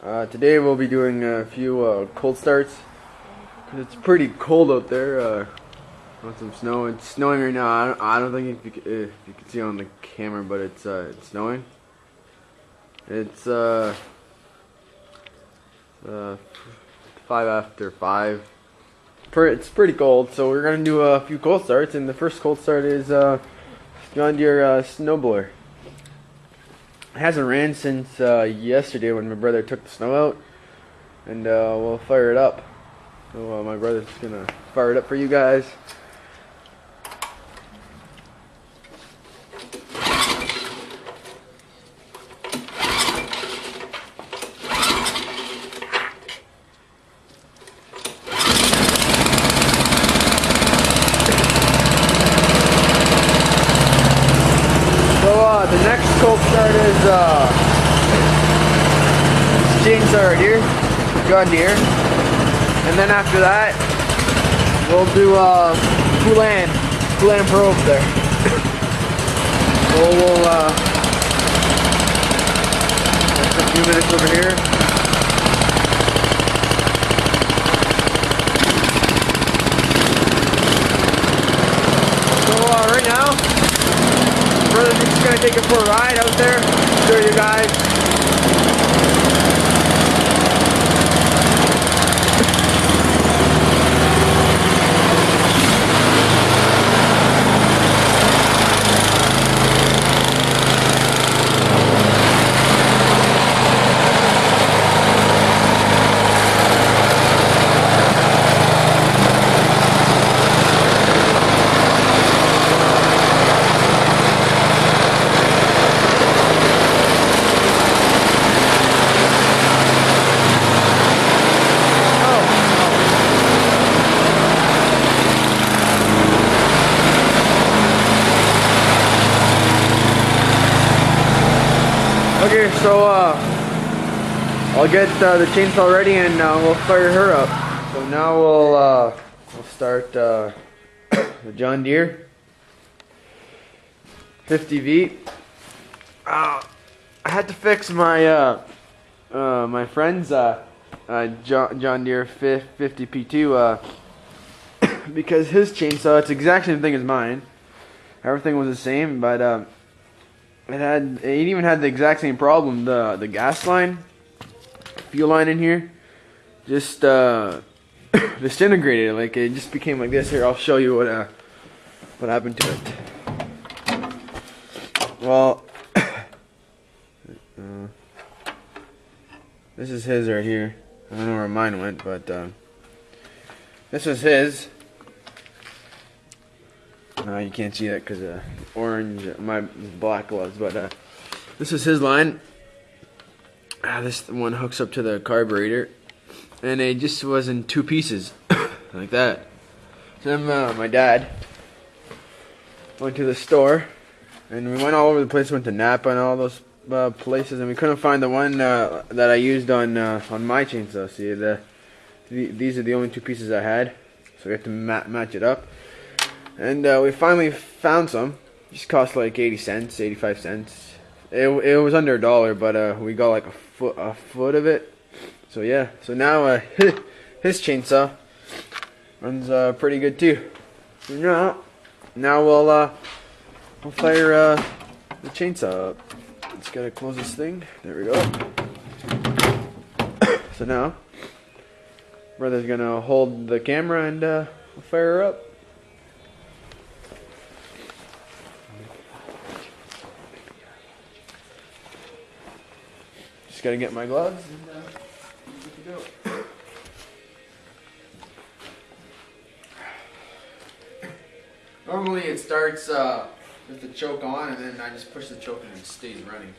Today we'll be doing a few cold starts because it's pretty cold out there. Want some snow? It's snowing right now. I don't think if you can see on the camera, but it's snowing. It's 5 after 5. It's pretty cold, so we're gonna do a few cold starts. And the first cold start is John Deere snowblower. It hasn't ran since yesterday when my brother took the snow out, and we'll fire it up. So my brother's gonna fire it up for you guys. The next cold start is chainsaw right here, John Deere, and then after that we'll do poulan probe there. So we'll a few minutes over here. So right now, brother's just gonna take it for a ride out there, show you guys. Okay, so I'll get the chainsaw ready and we'll fire her up. So now we'll start the John Deere 50V. I had to fix my my friend's John Deere 50P2 because his chainsaw, it's the exact same thing as mine. Everything was the same, but it even had the exact same problem. The gas line, fuel line in here, just disintegrated. Like it just became like this. Here, I'll show you what happened to it. Well, this is his right here. I don't know where mine went, but this is his. You can't see that because orange, my black gloves, but this is his line. This one hooks up to the carburetor, and it just was in 2 pieces, like that. So then my dad went to the store, and we went all over the place. Went to Napa and all those places, and we couldn't find the one that I used on my chainsaw. See, these are the only 2 pieces I had, so we have to match it up. And we finally found some. Just cost like 80 cents, 85 cents. It was under $1, but we got like a foot of it. So yeah. So now his chainsaw runs pretty good too. So now we'll fire the chainsaw up. Just gotta close this thing. There we go. So now brother's gonna hold the camera and we'll fire her up. Just gotta get my gloves and good to go. Normally it starts with the choke on, and then I just push the choke and it stays running.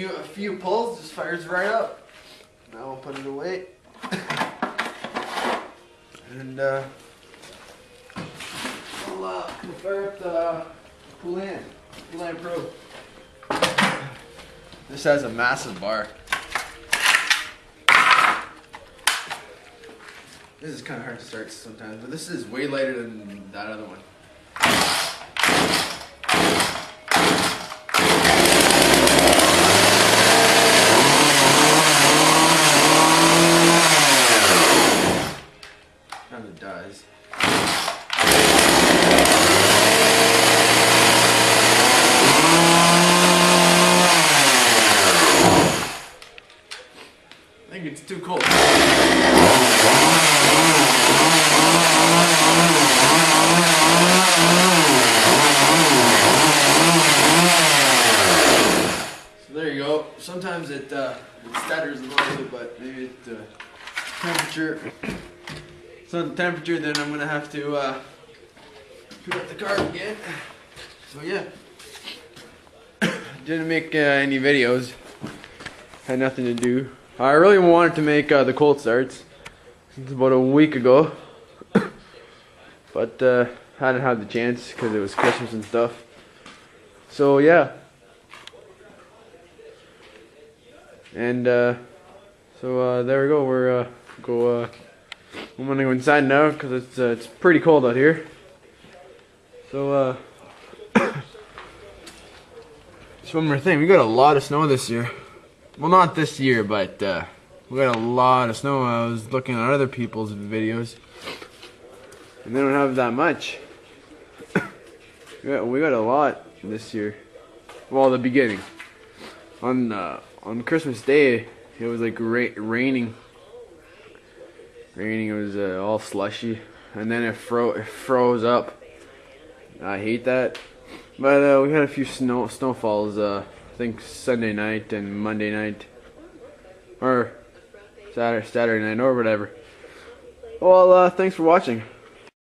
A few pulls, just fires right up. Now we'll put it away. And I'll fire up the poulan Pro. This has a massive bar. This is kind of hard to start sometimes, but this is way lighter than that other one. Kind of dies. I think it's too cold. So there you go. Sometimes it stutters a little bit, but maybe it's temperature. So the temperature, then I'm gonna have to put up the card again. So yeah, didn't make any videos. Had nothing to do. I really wanted to make the cold starts since about a week ago, but hadn't had the chance because it was Christmas and stuff. So yeah, and so there we go. I'm gonna go inside now because it's pretty cold out here. So just one more thing. We got a lot of snow this year. Well, not this year, but we got a lot of snow. I was looking at other people's videos, and they don't have that much. we got a lot this year. Well, the beginning. On Christmas Day, it was like raining. It was all slushy, and then it froze up. I hate that. But we had a few snowfalls. I think Sunday night and Monday night, or Saturday night, or whatever. Well, thanks for watching.